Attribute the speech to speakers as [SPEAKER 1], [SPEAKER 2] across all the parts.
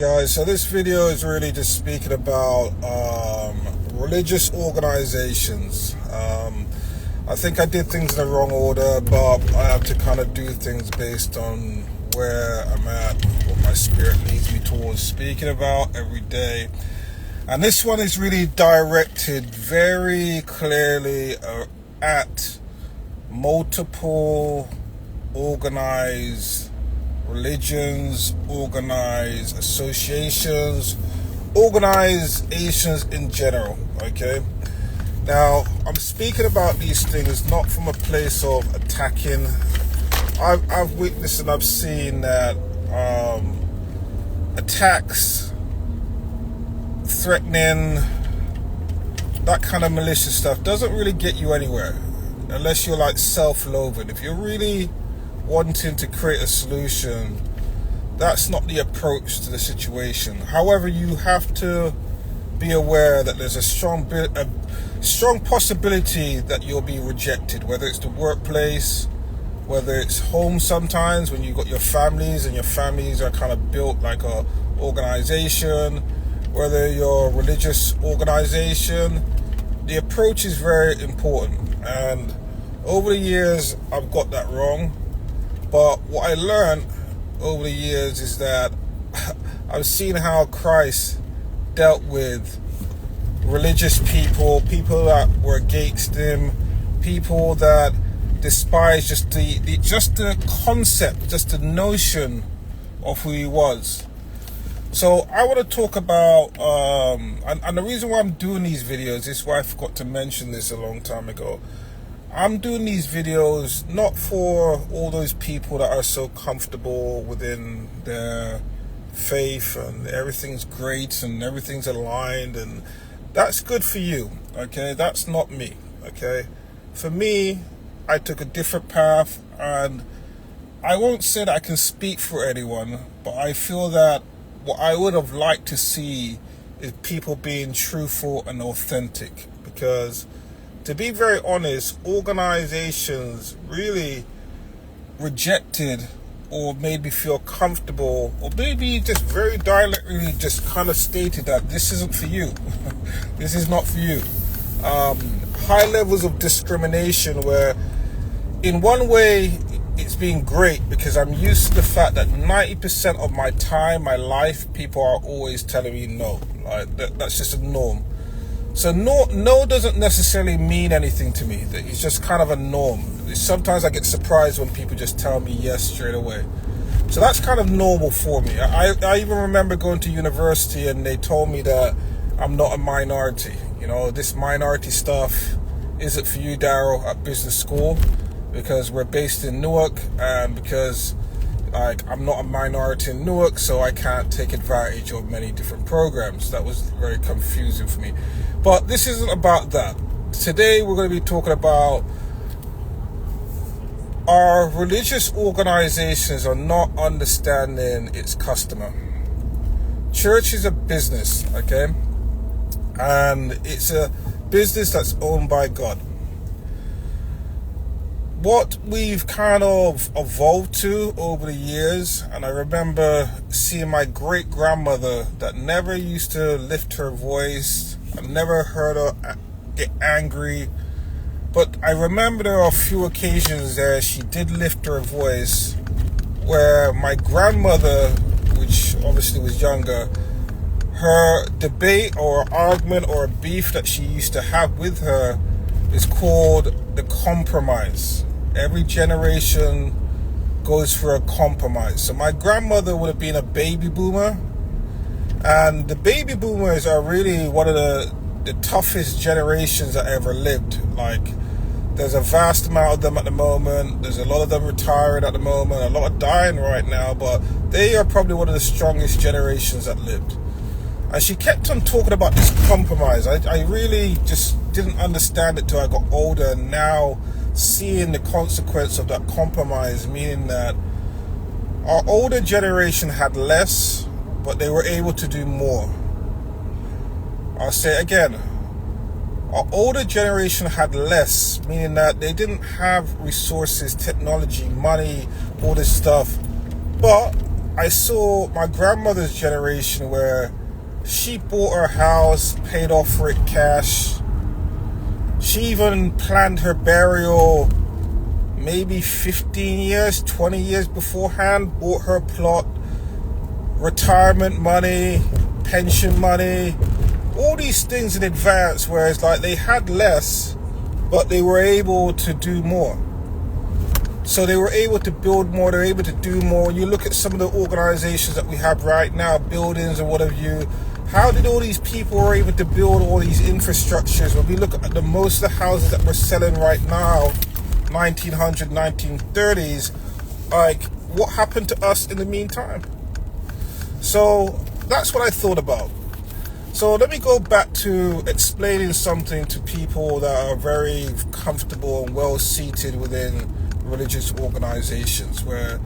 [SPEAKER 1] Guys, so this video is really just speaking about religious organizations. I think I did things in the wrong order, but I have to kind of do things based on where I'm at, what my spirit leads me towards speaking about every day. And this one is really directed very clearly at multiple organized religions, organized associations, organizations in general, okay? Now, I'm speaking about these things not from a place of attacking. I've witnessed and I've seen that attacks, threatening, that kind of malicious stuff doesn't really get you anywhere unless you're like self-loathing. If you're really wanting to create a solution, that's not the approach to the situation. However, you have to be aware that there's a strong possibility that you'll be rejected, whether it's the workplace, whether it's home sometimes when you've got your families and your families are kind of built like a organization, whether you're a religious organization. The approach is very important, and over the years I've got that wrong. But what I learned over the years is that I've seen how Christ dealt with religious people, people that were against him, people that despised just the concept, just the notion of who he was. So I want to talk about, and the reason why I'm doing these videos is why I forgot to mention this a long time ago. I'm doing these videos not for all those people that are so comfortable within their faith and everything's great and everything's aligned, and that's good for you, okay? That's not me, okay? For me, I took a different path, and I won't say that I can speak for anyone, but I feel that what I would have liked to see is people being truthful and authentic, because to be very honest, organizations really rejected or made me feel comfortable, or maybe just very directly just kind of stated that this isn't for you. This is not for you. High levels of discrimination where in one way it's been great because I'm used to the fact that 90% of my time, my life, people are always telling me no. Like that's just a norm. So no doesn't necessarily mean anything to me. It's just kind of a norm. Sometimes I get surprised when people just tell me yes straight away. So that's kind of normal for me. I even remember going to university and they told me that I'm not a minority. You know, this minority stuff isn't for you, Darrell, at business school, because we're based in Newark, and because I'm not a minority in Newark, so I can't take advantage of many different programs. That was very confusing for me. But this isn't about that. Today we're going to be talking about our religious organizations are not understanding its customer. Church is a business, okay? And it's a business that's owned by God. What we've kind of evolved to over the years, and I remember seeing my great-grandmother that never used to lift her voice. I never heard her get angry, but I remember there are a few occasions there she did lift her voice, where my grandmother, which obviously was younger, her debate or argument or beef that she used to have with her is called the compromise. Every generation goes for a compromise. So my grandmother would have been a baby boomer, and the baby boomers are really one of the toughest generations that ever lived. Like, there's a vast amount of them at the moment. There's a lot of them retiring at the moment, a lot of dying right now, but they are probably one of the strongest generations that lived. And she kept on talking about this compromise. I really just didn't understand it till I got older, and now seeing the consequence of that compromise, meaning that our older generation had less, but they were able to do more. I'll say it again. Our older generation had less, meaning that they didn't have resources, technology, money, all this stuff. But I saw my grandmother's generation where she bought her house, paid off for it cash. She even planned her burial maybe 15 years, 20 years beforehand, bought her plot, retirement money, pension money, all these things in advance, whereas like they had less, but they were able to do more. So they were able to build more, they're able to do more. You look at some of the organizations that we have right now, buildings or whatever how did all these people were able to build all these infrastructures? When we look at the most of the houses that we're selling right now, 1900s, 1930s, like what happened to us in the meantime? So that's what I thought about. So let me go back to explaining something to people that are very comfortable and well seated within religious organizations, where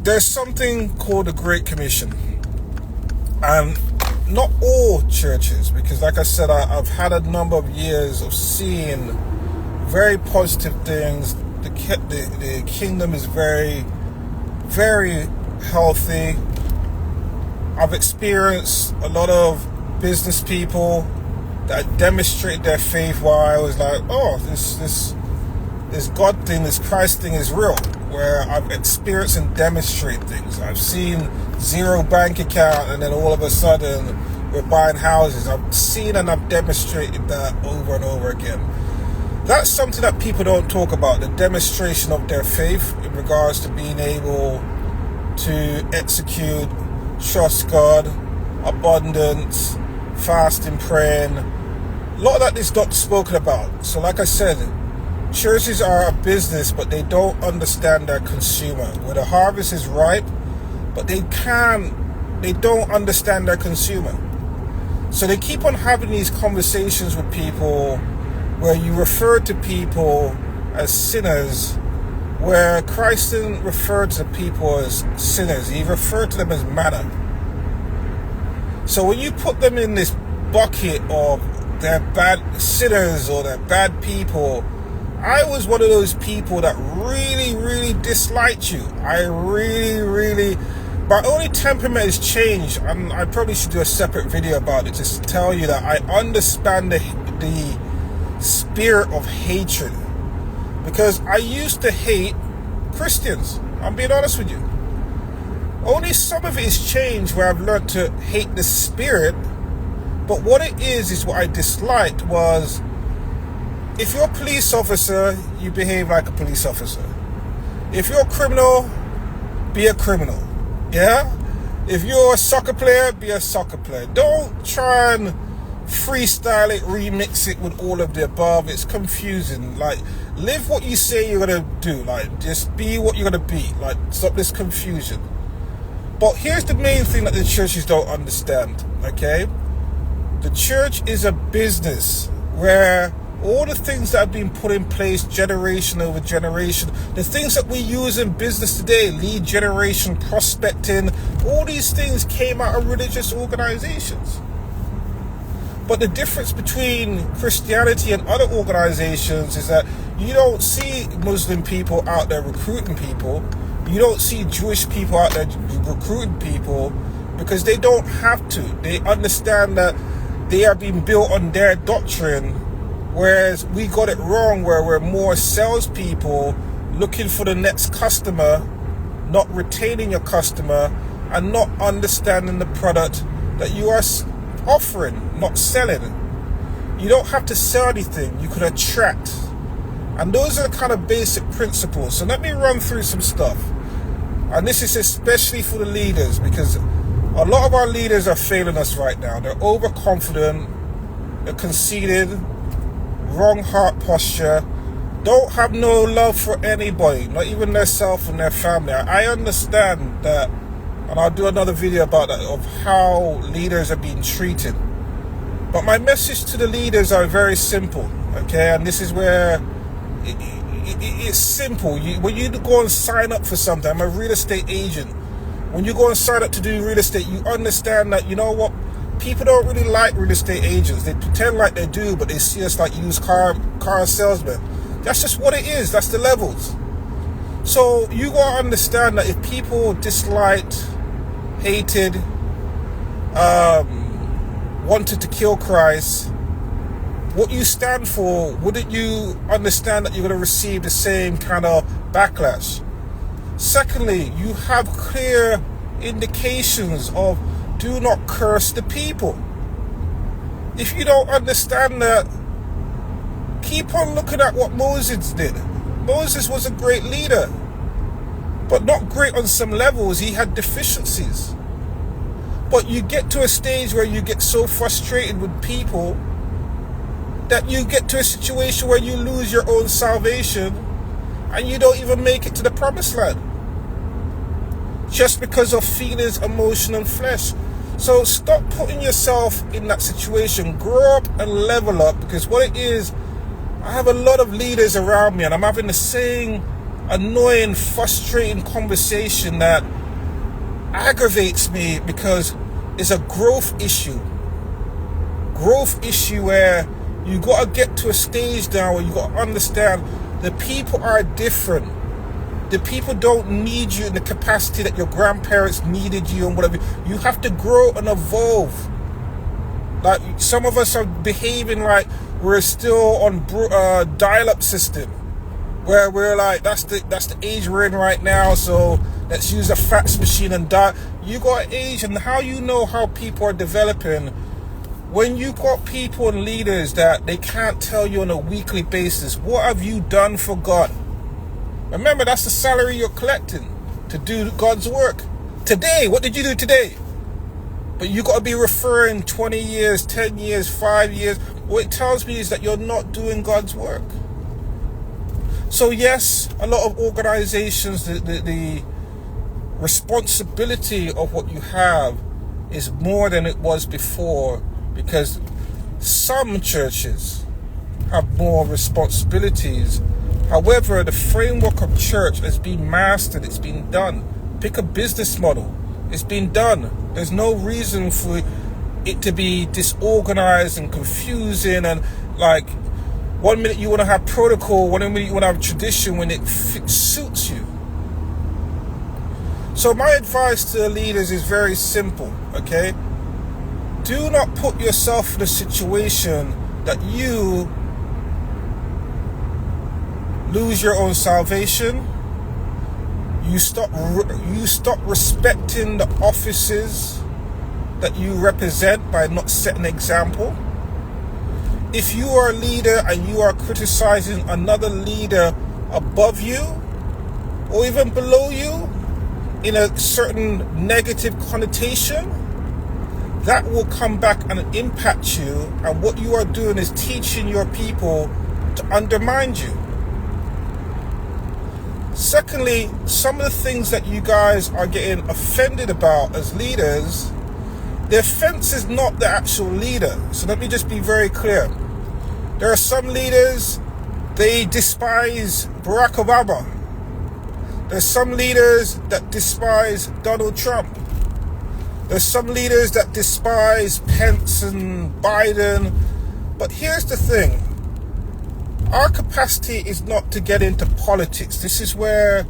[SPEAKER 1] there's something called the Great Commission. And not all churches, because like I said, I've had a number of years of seeing very positive things. The kingdom is very, very healthy. I've experienced a lot of business people that demonstrate their faith while I was like, oh, this God thing, this Christ thing is real, where I've experienced and demonstrate things. I've seen zero bank account and then all of a sudden we're buying houses. I've seen and I've demonstrated that over and over again. That's something that people don't talk about, the demonstration of their faith in regards to being able to execute, trust God, abundance, fasting, praying. A lot of that is not spoken about. So like I said, churches are a business, but they don't understand their consumer. Where the harvest is ripe, but they don't understand their consumer. So they keep on having these conversations with people where you refer to people as sinners, where Christ didn't refer to people as sinners. He referred to them as manna. So when you put them in this bucket of they're bad sinners or they're bad people, I was one of those people that really, really disliked you. My only temperament has changed, and I probably should do a separate video about it, just to tell you that I understand the spirit of hatred. Because I used to hate Christians. I'm being honest with you. Only some of it has changed where I've learned to hate the spirit. But what it is what I disliked was, if you're a police officer, you behave like a police officer. If you're a criminal, be a criminal. Yeah? If you're a soccer player, be a soccer player. Don't try and freestyle it, remix it with all of the above. It's confusing. Like, live what you say you're going to do. Like, just be what you're going to be. Like, stop this confusion. But here's the main thing that the churches don't understand, okay? The church is a business where all the things that have been put in place generation over generation, the things that we use in business today, lead generation, prospecting, all these things came out of religious organizations. But the difference between Christianity and other organizations is that you don't see Muslim people out there recruiting people. You don't see Jewish people out there recruiting people because they don't have to. They understand that they are being built on their doctrine, whereas we got it wrong, where we're more salespeople looking for the next customer, not retaining your customer, and not understanding the product that you are offering, not selling. You don't have to sell anything, you could attract. And those are the kind of basic principles. So let me run through some stuff. And this is especially for the leaders, because a lot of our leaders are failing us right now. They're overconfident, they're conceited, wrong heart posture, don't have no love for anybody, not even themselves and their family. I understand that, and I'll do another video about that, of how leaders are being treated. But my message to the leaders are very simple, okay? And this is where it's simple. When you go and sign up for something, I'm a real estate agent. When you go and sign up to do real estate, you understand that, you know what, people don't really like real estate agents. They pretend like they do, but they see us like used car salesmen. That's just what it is. That's the levels. So you gotta understand that if people disliked, hated, wanted to kill Christ, what you stand for, wouldn't you understand that you're going to receive the same kind of backlash? Secondly, you have clear indications of do not curse the people. If you don't understand that, keep on looking at what Moses did. Moses was a great leader, but not great on some levels. He had deficiencies. But you get to a stage where you get so frustrated with people that you get to a situation where you lose your own salvation and you don't even make it to the promised land. Just because of feelings, emotion, and flesh. So stop putting yourself in that situation. Grow up and level up, because what it is, I have a lot of leaders around me and I'm having the same annoying, frustrating conversation that aggravates me, because it's a growth issue. Growth issue where you got to get to a stage now where you got to understand the people are different. The people don't need you in the capacity that your grandparents needed you and whatever. You have to grow and evolve. Like some of us are behaving like we're still on dial-up system, where we're like, that's the age we're in right now, so let's use a fax machine and dial. You got age, and how you know how people are developing when you got people and leaders that they can't tell you on a weekly basis, what have you done for God? Remember, that's the salary you're collecting to do God's work. Today, what did you do today? But you got to be referring 20 years, 10 years, 5 years. What it tells me is that you're not doing God's work. So yes, a lot of organizations, the responsibility of what you have is more than it was before, because some churches have more responsibilities. However, the framework of church has been mastered, it's been done. Pick a business model, it's been done. There's no reason for it to be disorganized and confusing, and like 1 minute you want to have protocol, 1 minute you want to have tradition when it suits you. So my advice to the leaders is very simple, okay? Do not put yourself in a situation that you lose your own salvation. You stop respecting the offices that you represent by not setting an example. If you are a leader and you are criticizing another leader above you or even below you in a certain negative connotation, that will come back and impact you, and what you are doing is teaching your people to undermine you. Secondly, some of the things that you guys are getting offended about as leaders, the offense is not the actual leader. So let me just be very clear. There are some leaders, they despise Barack Obama. There's some leaders that despise Donald Trump. There's some leaders that despise Pence and Biden. But here's the thing. Our capacity is not to get into politics. This is where,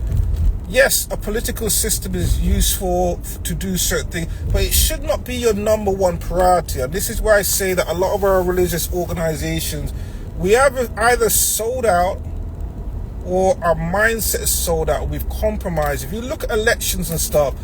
[SPEAKER 1] yes, a political system is useful to do certain things, but it should not be your number one priority. And this is why I say that a lot of our religious organizations, we have either sold out or our mindset is sold out. We've compromised. If you look at elections and stuff,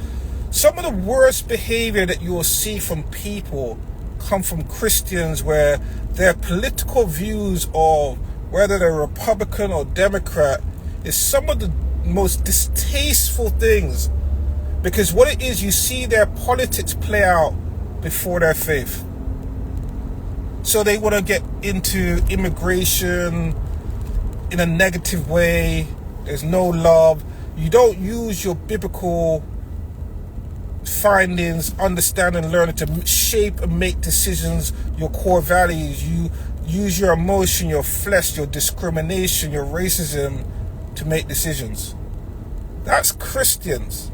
[SPEAKER 1] some of the worst behavior that you will see from people come from Christians, where their political views of whether they're Republican or Democrat is some of the most distasteful things, because what it is, you see their politics play out before their faith. So they want to get into immigration in a negative way. There's no love. You don't use your biblical findings, understanding, learning to shape and make decisions, your core values. You use your emotion, your flesh, your discrimination, your racism to make decisions. That's Christians.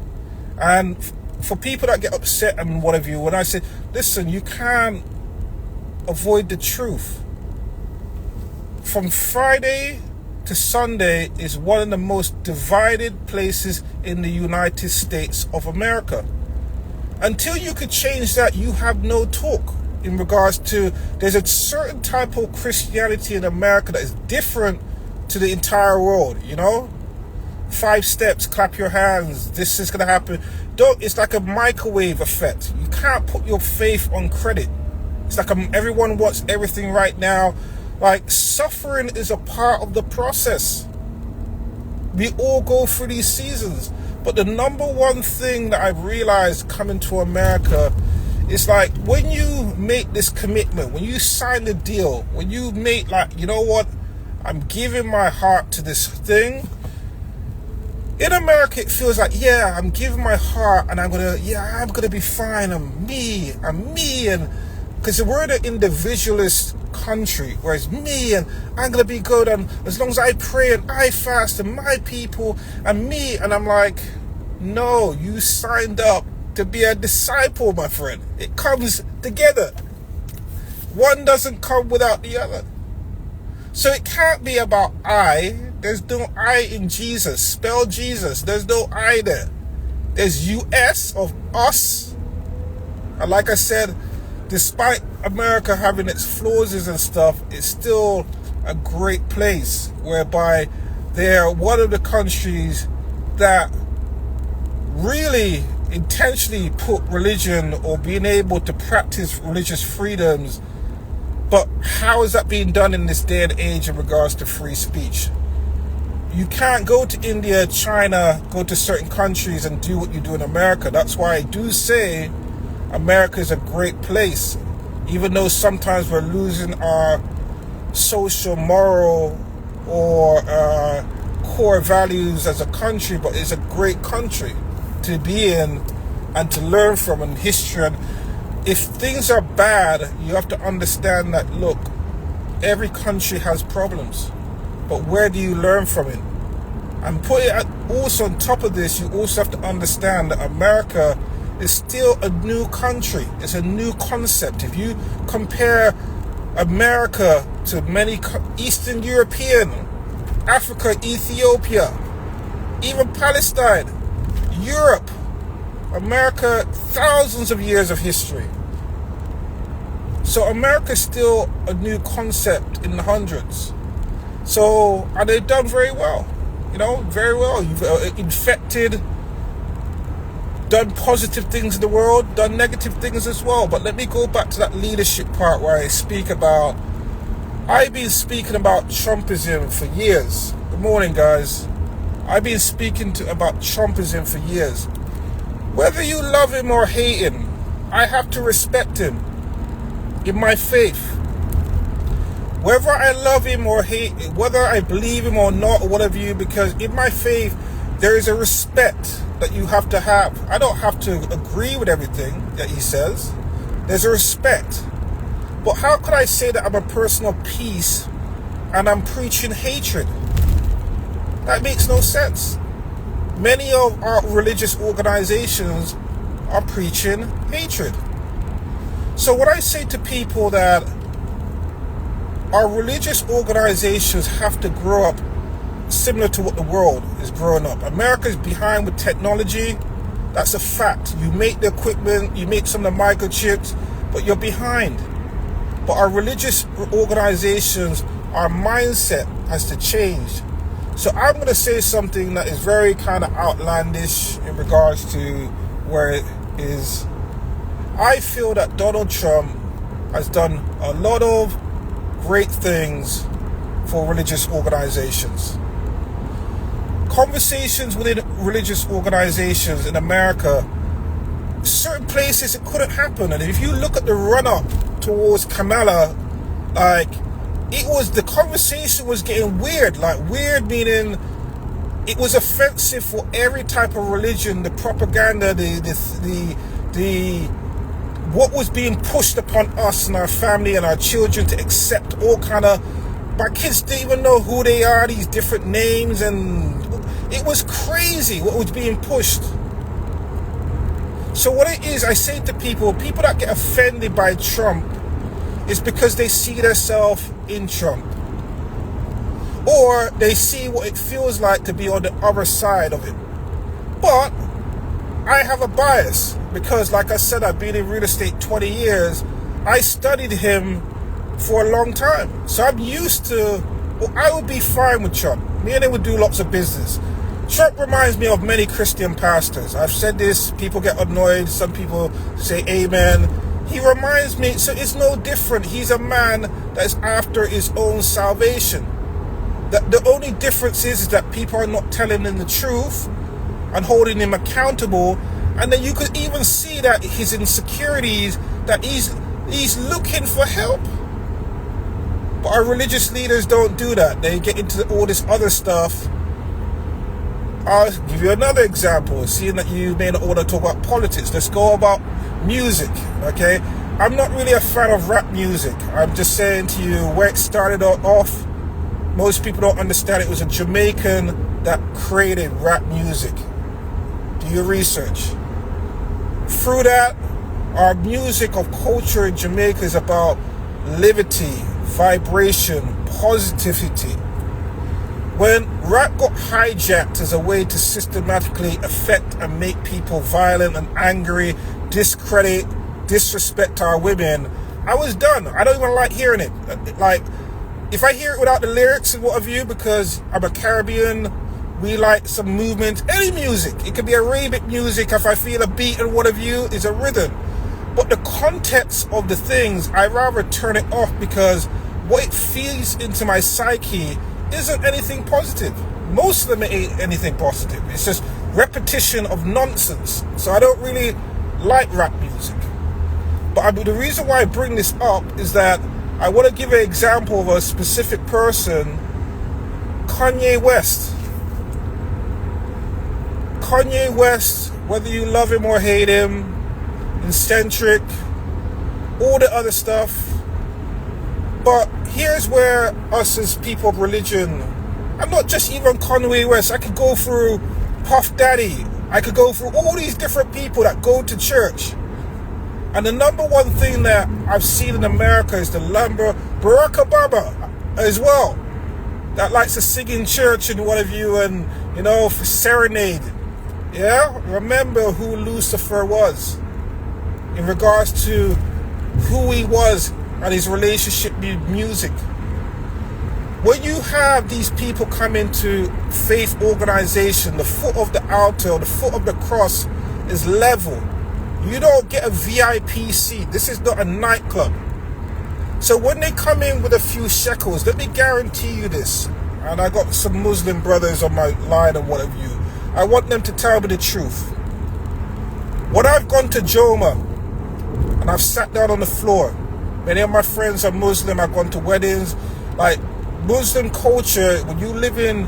[SPEAKER 1] And for people that get upset and whatever, when I say, listen, you can't avoid the truth. From Friday to Sunday is one of the most divided places in the United States of America. Until you could change that, you have no talk in regards to, there's a certain type of Christianity in America that is different to the entire world, you know? 5 steps, clap your hands, this is going to happen. It's like a microwave effect. You can't put your faith on credit. It's like everyone wants everything right now. Like, suffering is a part of the process. We all go through these seasons. But the number one thing that I've realized coming to America is, like, when you make this commitment, when you sign the deal, when you make, like, you know what, I'm giving my heart to this thing. In America, it feels like, yeah, I'm giving my heart and I'm gonna be fine. I'm me. And because we're an individualist country, where it's me and I'm gonna be good, and as long as I pray and I fast and my people and me, and I'm like, no, you signed up to be a disciple, my friend. It comes together. One doesn't come without the other. So it can't be about I. There's no I in Jesus. Spell Jesus. There's no I there. There's US of us. And like I said, despite America having its flaws and stuff, it's still a great place, whereby they're one of the countries that really intentionally put religion, or being able to practice religious freedoms. But how is that being done in this day and age in regards to free speech? You can't go to India, China, go to certain countries and do what you do in America. That's why I do say America is a great place, even though sometimes we're losing our social, moral, or core values as a country. But it's a great country to be in and to learn from, in history. And if things are bad, you have to understand that, look, every country has problems, but where do you learn from it? And put it also on top of this, you also have to understand that America is still a new country. It's a new concept. If you compare America to many Eastern European, Africa, Ethiopia, even Palestine, Europe, America, thousands of years of history. So America is still a new concept in the hundreds. So, and they've done very well, you know, very well. You've infected, done positive things in the world, done negative things as well. But let me go back to that leadership part where I speak about, I've been speaking about Trumpism for years. Good morning, guys. I've been speaking about Trumpism for years. Whether you love him or hate him, I have to respect him in my faith. Whether I love him or hate, whether I believe him or not, or whatever because in my faith, there is a respect that you have to have. I don't have to agree with everything that he says. There's a respect. But how could I say that I'm a person of peace and I'm preaching hatred? That makes no sense. Many of our religious organizations are preaching hatred. So when I say to people that our religious organizations have to grow up similar to what the world is growing up. America is behind with technology. That's a fact. You make the equipment, you make some of the microchips, but you're behind. But our religious organizations, our mindset has to change. So I'm going to say something that is very kind of outlandish in regards to where it is. I feel that Donald Trump has done a lot of great things for religious organizations. Conversations within religious organizations in America, certain places it couldn't happen. And if you look at the run-up towards Kamala, like, the conversation was getting weird. Like, weird meaning it was offensive for every type of religion, the propaganda, the what was being pushed upon us and our family and our children to accept all kind of, my kids didn't even know who they are, these different names, and it was crazy what was being pushed. So what it is, I say to people that get offended by Trump is because they see themselves in Trump. or they see what it feels like to be on the other side of it. But I have a bias because, like I said, I've been in real estate 20 years. I studied him for a long time. So I'm used to, well, I would be fine with Trump. Me and him would do lots of business. Trump reminds me of many Christian pastors. I've said this, people get annoyed, some people say amen. He reminds me, so it's no different. He's a man that is after his own salvation. The only difference is that people are not telling him the truth and holding him accountable. And then you could even see that his insecurities, that he's looking for help. But our religious leaders don't do that. They get into all this other stuff. I'll give you another example, seeing that you may not want to talk about politics. Let's go about music, okay? I'm not really a fan of rap music. I'm just saying to you where it started off. Most people don't understand it was a Jamaican that created rap music. Do your research. Through that, our music of culture in Jamaica is about liberty, vibration, positivity. When rap got hijacked as a way to systematically affect and make people violent and angry, discredit, disrespect our women, I was done. I don't even like hearing it. Like, if I hear it without the lyrics and what have you, because I'm a Caribbean, we like some movement, any music. It could be Arabic music. If I feel a beat and what have you, is a rhythm. But the context of the things, I rather turn it off because what it feeds into my psyche isn't anything positive. Most of them ain't anything positive. It's just repetition of nonsense. So I don't really like rap music. But the reason why I bring this up is that I want to give an example of a specific person, Kanye West. Kanye West, whether you love him or hate him, eccentric, all the other stuff. But here's where us as people of religion, I'm not just even Kanye West, I could go through Puff Daddy, I could go through all these different people that go to church. And the number one thing that I've seen in America is Barack Obama as well, that likes to sing in church and what have you, and, you know, for serenade. Yeah? Remember who Lucifer was in regards to who he was and his relationship with music. When you have these people come into faith organization, the foot of the altar or the foot of the cross is level. You don't get a VIP seat. This is not a nightclub. So when they come in with a few shekels, let me guarantee you this, and I got some Muslim brothers on my line and what have you, I want them to tell me the truth. When I've gone to Joma and I've sat down on the floor, many of my friends are Muslim, I've gone to weddings, like Muslim culture, when you live in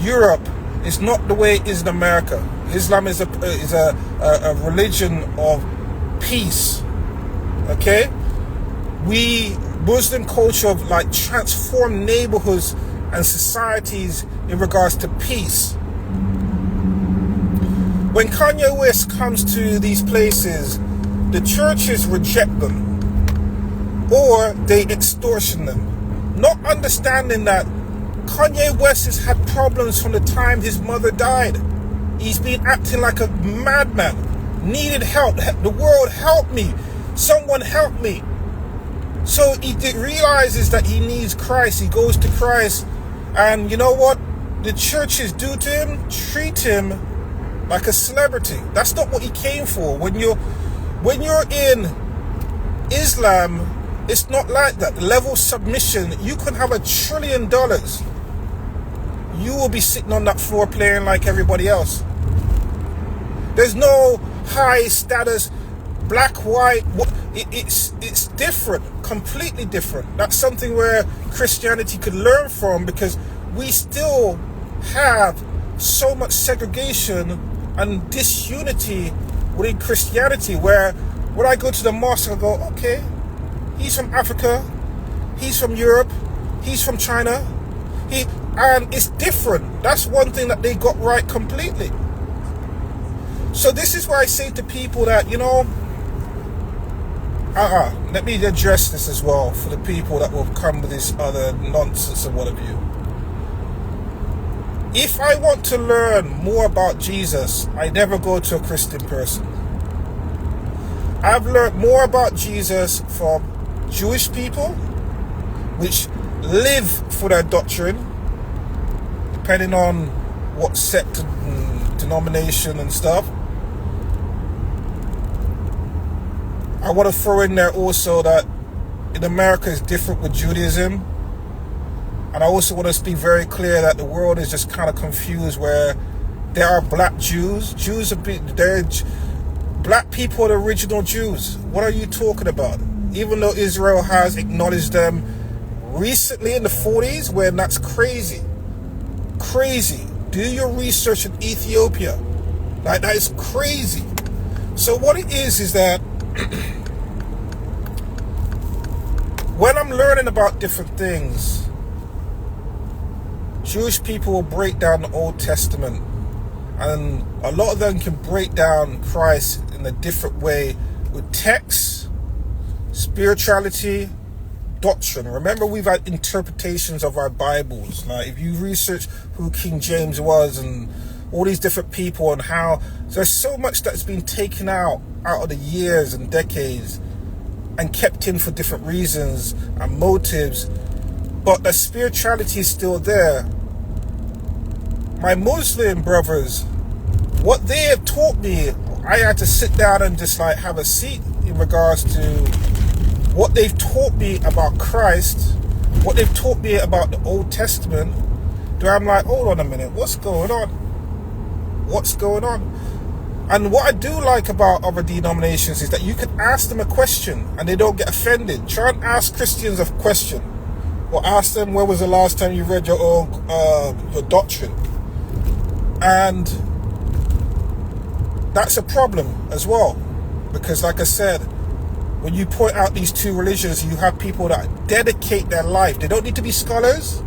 [SPEAKER 1] Europe, it's not the way it is in America. Islam is a religion of peace. Okay? Muslim culture of like transform neighborhoods and societies in regards to peace. When Kanye West comes to these places, the churches reject them or they extortion them, not understanding that Kanye West has had problems from the time his mother died. He's been acting like a madman, needed help. The world, help me. Someone help me. So he realizes that he needs Christ. He goes to Christ. And you know what the churches do to him? Treat him like a celebrity. That's not what he came for. When you're in Islam, it's not like that. The level of submission, you can have $1 trillion. You will be sitting on that floor playing like everybody else. There's no high status, black, white. It's different, completely different. That's something where Christianity could learn from, because we still have so much segregation and disunity within Christianity, where when I go to the mosque, I go, okay, he's from Africa, he's from Europe, he's from China, and it's different. That's one thing that they got right completely. So this is why I say to people that, you know, let me address this as well for the people that will come with this other nonsense and what have you. If I want to learn more about Jesus, I never go to a Christian person. I've learned more about Jesus from Jewish people, which live for their doctrine, depending on what sect and denomination and stuff. I want to throw in there also that in America is different with Judaism. And I also want to be very clear that the world is just kind of confused, where there are black Jews. Black people are the original Jews. What are you talking about? Even though Israel has acknowledged them recently in the 40s, when that's crazy. Crazy. Do your research in Ethiopia. Like, that is crazy. So what it is that when I'm learning about different things, Jewish people will break down the Old Testament, and a lot of them can break down Christ in a different way with text, spirituality, doctrine. Remember, we've had interpretations of our Bibles. Like, if you research who King James was and all these different people and how there's so much that's been taken out of the years and decades and kept in for different reasons and motives, but the spirituality is still there. My Muslim brothers, what they have taught me, I had to sit down and just like have a seat in regards to what they've taught me about Christ, what they've taught me about the Old Testament. Where I'm like, hold on a minute, what's going on? What's going on? And what I do like about other denominations is that you can ask them a question and they don't get offended. Try and ask Christians a question, or ask them, when was the last time you read your own your doctrine? And that's a problem as well, because like I said, when you point out these two religions, you have people that dedicate their life. They don't need to be scholars.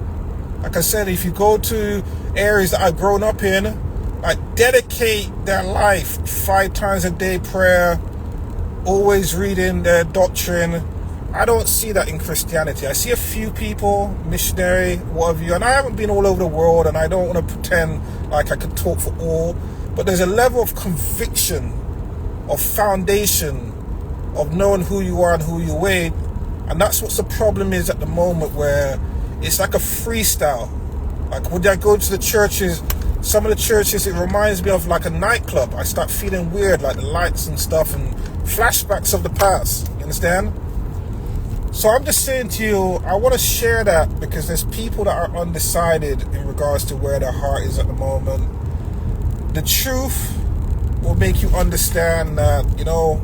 [SPEAKER 1] Like I said, if you go to areas that I've grown up in, like, dedicate their life 5 times a day prayer, always reading their doctrine. I don't see that in Christianity. I see a few people, missionary, what have you, and I haven't been all over the world, and I don't want to pretend like I can talk for all, but there's a level of conviction, of foundation, of knowing who you are and who you ain't, and that's what the problem is at the moment, where it's like a freestyle. Like, when I go to the churches, some of the churches, it reminds me of like a nightclub. I start feeling weird, like the lights and stuff and flashbacks of the past, you understand? So I'm just saying to you, I want to share that because there's people that are undecided in regards to where their heart is at the moment. The truth will make you understand that, you know,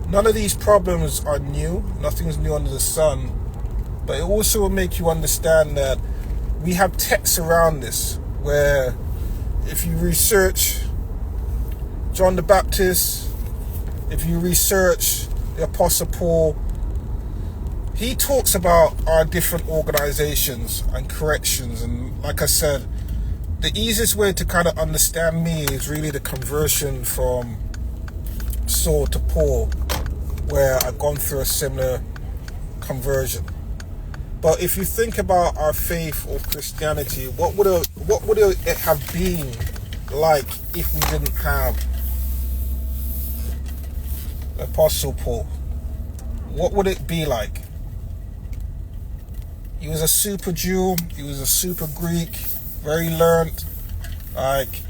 [SPEAKER 1] none of these problems are new. Nothing's new under the sun. But it also will make you understand that we have texts around this, where if you research John the Baptist, if you research the Apostle Paul, he talks about our different organizations and corrections. And like I said, the easiest way to kind of understand me is really the conversion from Saul to Paul, where I've gone through a similar conversion. But if you think about our faith or Christianity, what would it have been like if we didn't have Apostle Paul? What would it be like? He was a super Jew, he was a super Greek, very learned. Like,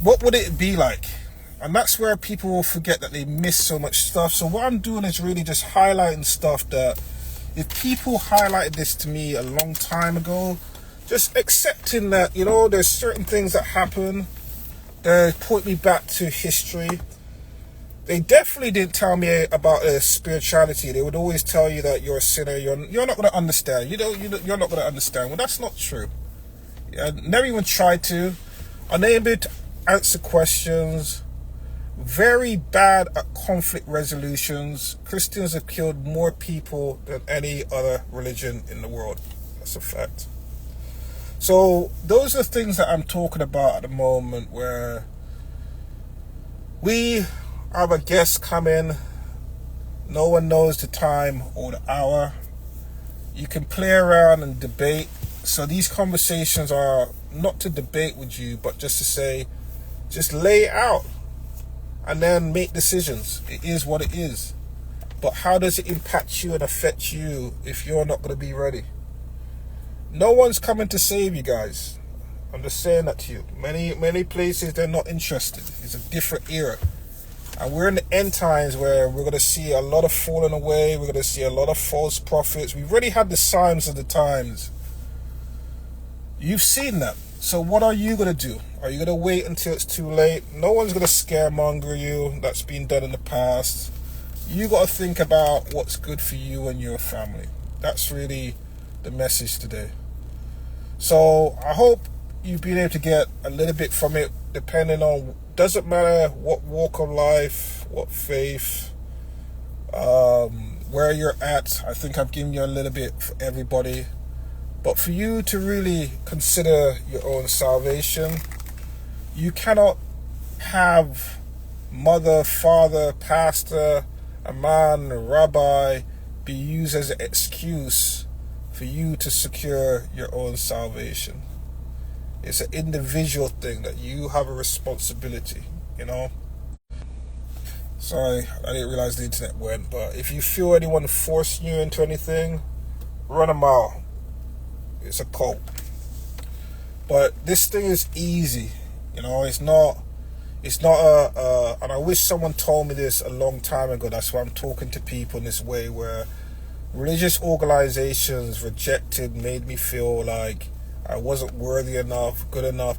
[SPEAKER 1] what would it be like? And that's where people will forget that they miss so much stuff. So what I'm doing is really just highlighting stuff that, if people highlighted this to me a long time ago, just accepting that, you know, there's certain things that happen that point me back to history. They definitely didn't tell me about spirituality. They would always tell you that you're a sinner. You're not going to understand. You're not going to understand. Well, that's not true. I never even tried to. Unable to answer questions. Very bad at conflict resolutions. Christians have killed more people than any other religion in the world. That's a fact. So those are the things that I'm talking about at the moment, where we have a guest coming. No one knows the time or the hour. You can play around and debate So these conversations are not to debate with you, but just to say, just lay it out and then make decisions. It is what it is. But how does it impact you and affect you if you're not going to be ready? No one's coming to save you guys. I'm just saying that to you. Many places, they're not interested. It's a different era. And we're in the end times where we're going to see a lot of falling away. We're going to see a lot of false prophets. We've already had the signs of the times. You've seen them. So what are you going to do? Are you going to wait until it's too late? No one's going to scaremonger you. That's been done in the past. You got to think about what's good for you and your family. That's really the message today. So I hope you've been able to get a little bit from it, depending on, doesn't matter what walk of life, what faith, where you're at. I think I've given you a little bit for everybody. But for you to really consider your own salvation, you cannot have mother, father, pastor, a man, a rabbi be used as an excuse for you to secure your own salvation. It's an individual thing that you have a responsibility, you know. Sorry, I didn't realize the internet went, but if you feel anyone forcing you into anything, run a mile. It's a cult. But this thing is easy, you know. It's not and I wish someone told me this a long time ago. That's why I'm talking to people in this way, where religious organizations rejected made me feel like I wasn't worthy enough, good enough.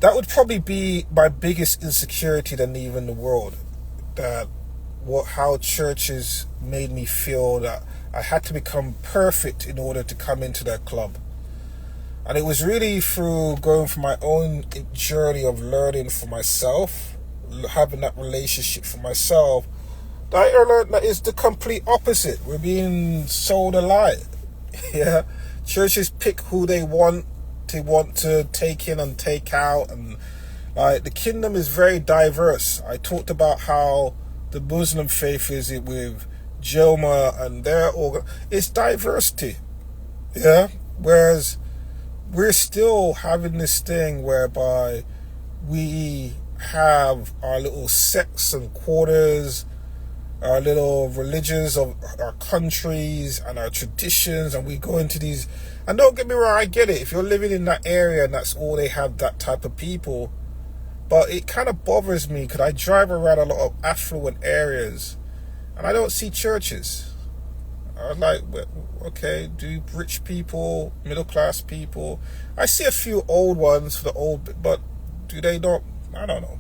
[SPEAKER 1] That would probably be my biggest insecurity than even the world. How churches made me feel that I had to become perfect in order to come into their club. And it was really through going through my own journey of learning for myself, having that relationship for myself, that I learned that it's the complete opposite. We're being sold a lie. Yeah, churches pick who they want to take in and take out, and like the kingdom is very diverse. I talked about how the Muslim faith is with Joma and it's diversity. Yeah, whereas we're still having this thing whereby we have our little sects and quarters, our little religions of our countries and our traditions, and we go into these. And don't get me wrong, I get it. If you're living in that area and that's all they have, that type of people. But it kind of bothers me because I drive around a lot of affluent areas and I don't see churches. I was like, okay, do rich people, middle class people? I see a few old ones for the old, but do they not? I don't know.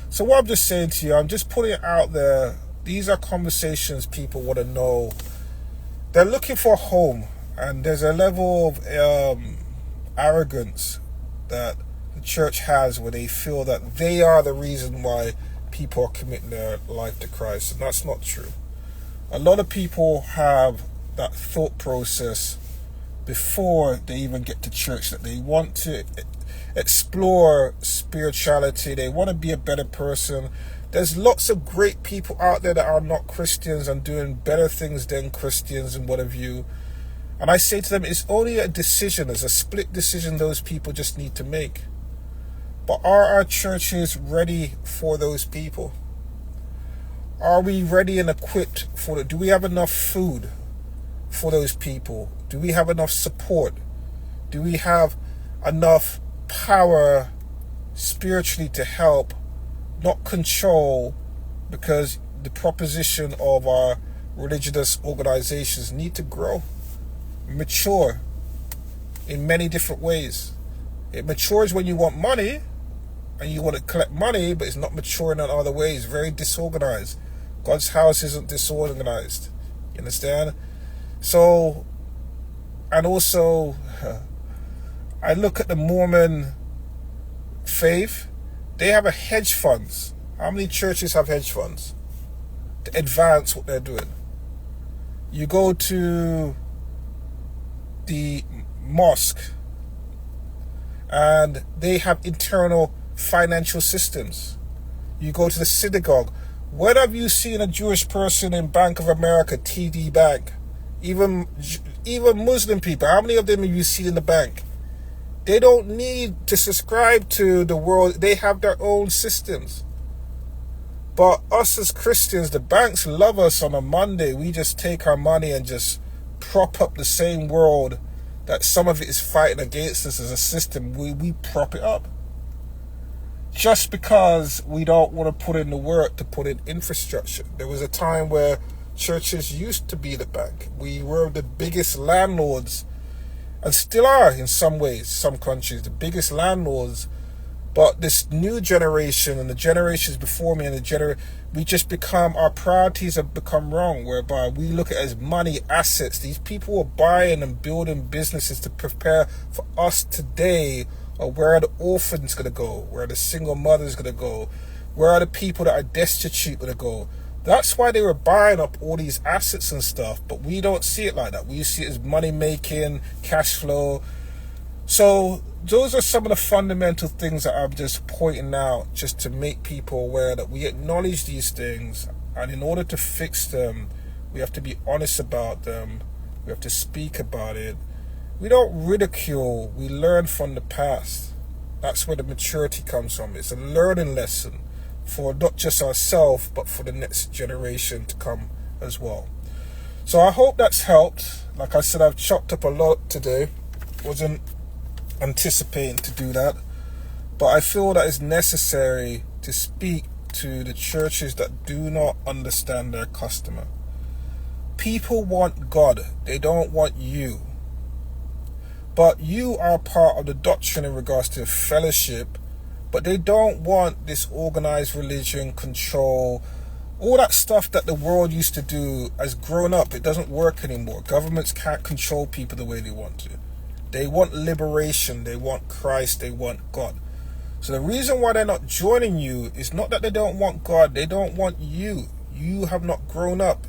[SPEAKER 1] So what I'm just saying to you, I'm just putting it out there. These are conversations people want to know. They're looking for a home, and there's a level of arrogance that the church has where they feel that they are the reason why people are committing their life to Christ, and that's not true. A lot of people have that thought process before they even get to church, that they want to explore spirituality, they want to be a better person. There's lots of great people out there that are not Christians and doing better things than Christians and what have you. And I say to them, it's only a decision, it's a split decision those people just need to make. But are our churches ready for those people? Are we ready and equipped for it? Do we have enough food for those people? Do we have enough support? Do we have enough power spiritually to help, not control? Because the proposition of our religious organizations need to grow, mature in many different ways. It matures when you want money and you want to collect money, but it's not maturing in other ways. Very disorganized. God's house isn't disorganized. You understand? So, and also, I look at the Mormon faith. They have a hedge funds. How many churches have hedge funds to advance what they're doing? You go to the mosque and they have internal financial systems. You go to the synagogue. When have you seen a Jewish person in Bank of America, TD Bank? Even even Muslim people, how many of them have you seen in the bank? They don't need to subscribe to the world. They have their own systems. But us as Christians, the banks love us on a Monday. We just take our money and just prop up the same world that some of it is fighting against us as a system. We prop it up. Just because we don't want to put in the work to put in infrastructure. There was a time where churches used to be the bank. We were the biggest landlords, and still are in some ways, some countries, the biggest landlords. But this new generation and the generations before me and we just become, our priorities have become wrong, whereby we look at it as money, assets. These people are buying and building businesses to prepare for us today, or where are the orphans going to go? Where are the single mothers going to go? Where are the people that are destitute going to go? That's why they were buying up all these assets and stuff. But we don't see it like that. We see it as money making, cash flow. So those are some of the fundamental things that I'm just pointing out, just to make people aware that we acknowledge these things. And in order to fix them, we have to be honest about them. We have to speak about it. We don't ridicule. We learn from the past. That's where the maturity comes from. It's a learning lesson for not just ourselves, but for the next generation to come as well. So I hope that's helped. Like I said, I've chopped up a lot today. Wasn't anticipating to do that. But I feel that it's necessary to speak to the churches that do not understand their customer. People want God. They don't want you. But you are part of the doctrine in regards to fellowship. But they don't want this organized religion, control, all that stuff that the world used to do has grown up. It doesn't work anymore. Governments can't control people the way they want to. They want liberation. They want Christ. They want God. So the reason why they're not joining you is not that they don't want God. They don't want you. You have not grown up.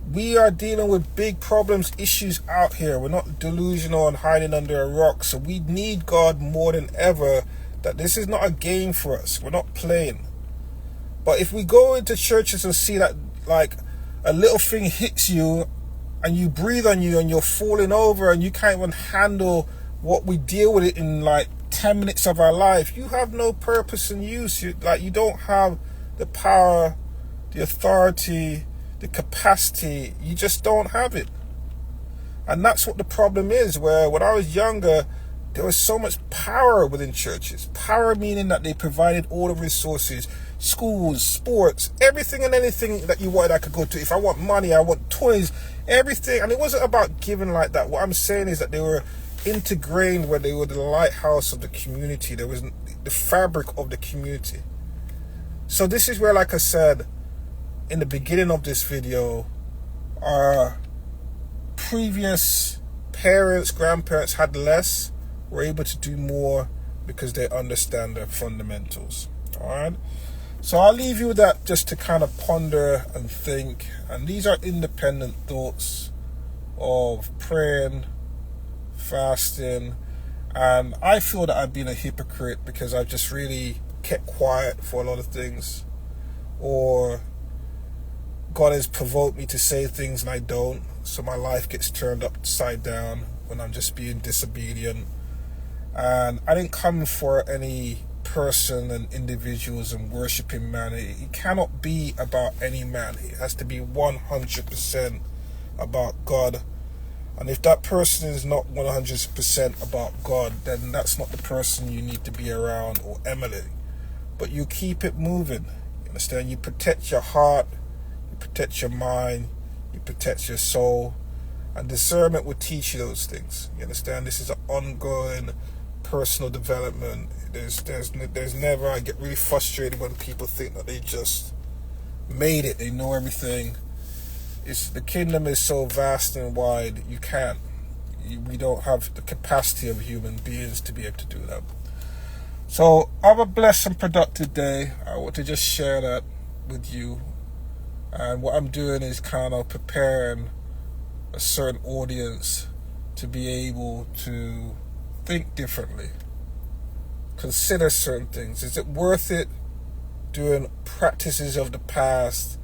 [SPEAKER 1] We are dealing with big problems, issues out here. We're not delusional and hiding under a rock. So we need God more than ever. That this is not a game for us. We're not playing. But if we go into churches and see that like a little thing hits you and you breathe on you and you're falling over and you can't even handle what we deal with it in like 10 minutes of our life, you have no purpose and use. You don't have the power, the authority, the capacity. You just don't have it. And that's what the problem is, where when I was younger, there was so much power within churches. Power meaning that they provided all the resources, schools, sports, everything and anything that you wanted I could go to. If I want money, I want toys, everything. And it wasn't about giving like that. What I'm saying is that they were integrated, where they were the lighthouse of the community. There was the fabric of the community. So this is where, like I said in the beginning of this video, our previous parents, grandparents had less. We're able to do more because they understand the fundamentals. All right. So I'll leave you with that just to kind of ponder and think. And these are independent thoughts of praying, fasting. And I feel that I've been a hypocrite because I've just really kept quiet for a lot of things. Or God has provoked me to say things and I don't. So my life gets turned upside down when I'm just being disobedient. And I didn't come for any person and individuals and worshiping man. It cannot be about any man. It has to be 100% about God. And if that person is not 100% about God, then that's not the person you need to be around or emulate. But you keep it moving. You understand? You protect your heart. You protect your mind. You protect your soul. And discernment will teach you those things. You understand? This is an ongoing personal development. There's never, I get really frustrated when people think that they just made it, they know everything. The kingdom is so vast and wide, you can't. We don't have the capacity of human beings to be able to do that. So have a blessed and productive day. I want to just share that with you. And what I'm doing is kind of preparing a certain audience to be able to think differently. Consider certain things. Is it worth it doing practices of the past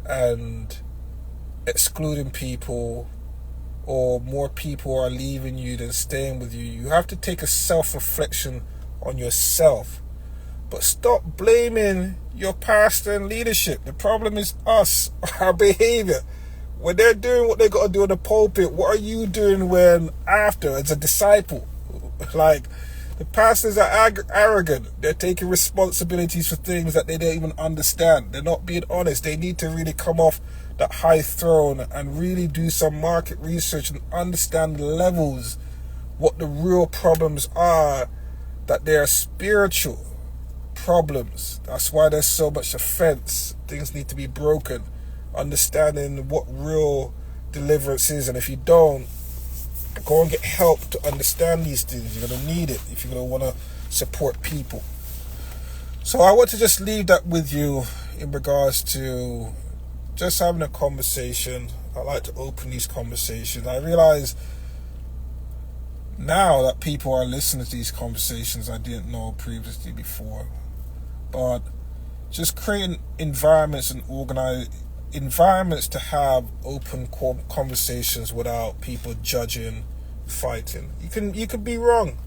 [SPEAKER 1] and excluding people or more people are leaving you than staying with you, you have to take a self-reflection on yourself. But stop blaming your pastor and leadership. The problem is us, our behavior. When they're doing what they got to do in the pulpit, what are you doing when after as a disciple? Like, the pastors are arrogant. They're taking responsibilities for things that they don't even understand. They're not being honest. They need to really come off that high throne and really do some market research and understand the levels, what the real problems are, that they are spiritual problems. That's why there's so much offense. Things need to be broken. Understanding what real deliverance is, and if you don't, go and get help to understand these things. You're going to need it if you're going to want to support people. So I want to just leave that with you in regards to just having a conversation. I like to open these conversations. I realize now that people are listening to these conversations I didn't know previously before. But just creating environments and environments to have open conversations without people judging, fighting. You can be wrong.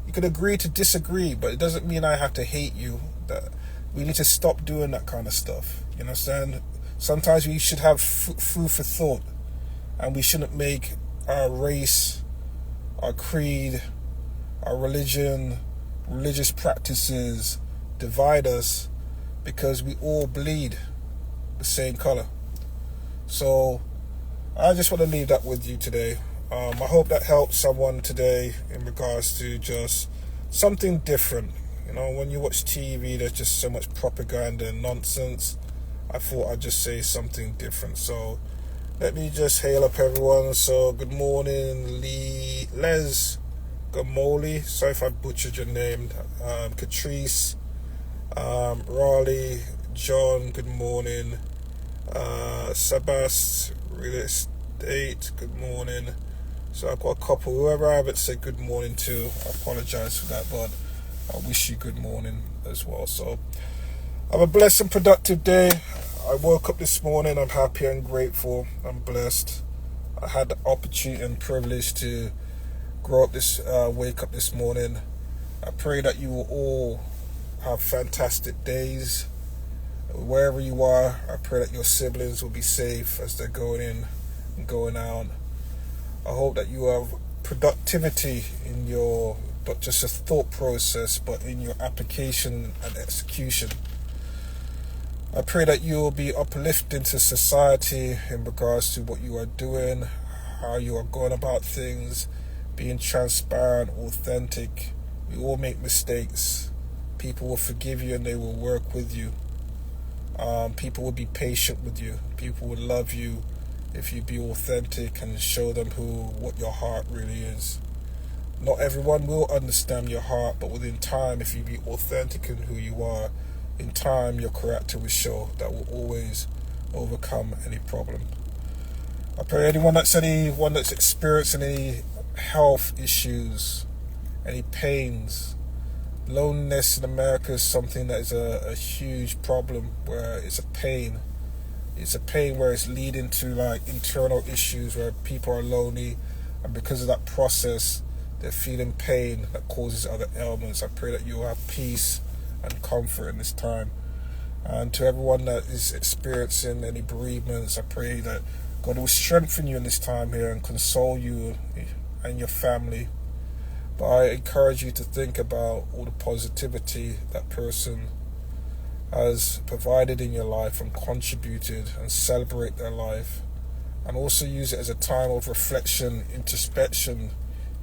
[SPEAKER 1] You can agree to disagree, but it doesn't mean I have to hate you. That we need to stop doing that kind of stuff. You understand? Sometimes we should have food for thought, and we shouldn't make our race, our creed, our religion, religious practices divide us, because we all bleed the same color. So I just want to leave that with you today. I hope that helps someone today in regards to just something different. You know, when you watch TV, there's just so much propaganda and nonsense. I thought I'd just say something different. So let me just hail up everyone. So good morning, Les Gamoli. Sorry if I butchered your name. Catrice, Raleigh, John, good morning. Sabas, real estate, good morning. So I've got a couple, whoever I haven't said good morning to, I apologize for that, but I wish you good morning as well. So have a blessed and productive day. I woke up this morning, I'm happy and grateful, I'm blessed. I had the opportunity and privilege to wake up this morning. I pray that you will all have fantastic days. Wherever you are, I pray that your siblings will be safe as they're going in and going out. I hope that you have productivity in your, not just a thought process, but in your application and execution. I pray that you will be uplifting to society in regards to what you are doing, how you are going about things, being transparent, authentic. We all make mistakes. People will forgive you and they will work with you. People will be patient with you. People will love you if you be authentic and show them what your heart really is. Not everyone will understand your heart, but within time, if you be authentic in who you are, in time your character will show. That will always overcome any problem. I pray anyone that's experiencing any health issues, any pains. Loneliness in America is something that is a huge problem, where it's a pain. It's a pain where it's leading to like internal issues where people are lonely, and because of that process, they're feeling pain that causes other ailments. I pray that you will have peace and comfort in this time. And to everyone that is experiencing any bereavements, I pray that God will strengthen you in this time here and console you and your family. But I encourage you to think about all the positivity that person has provided in your life and contributed, and celebrate their life. And also use it as a time of reflection, introspection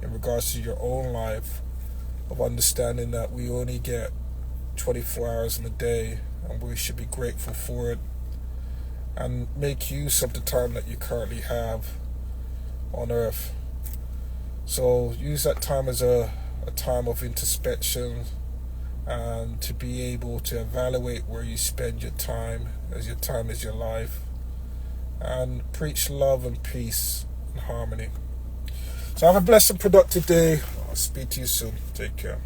[SPEAKER 1] in regards to your own life, of understanding that we only get 24 hours in a day and we should be grateful for it, and make use of the time that you currently have on earth. So use that time as a time of introspection, and to be able to evaluate where you spend your time, as your time is your life, and preach love and peace and harmony. So have a blessed and productive day. I'll speak to you soon. Take care.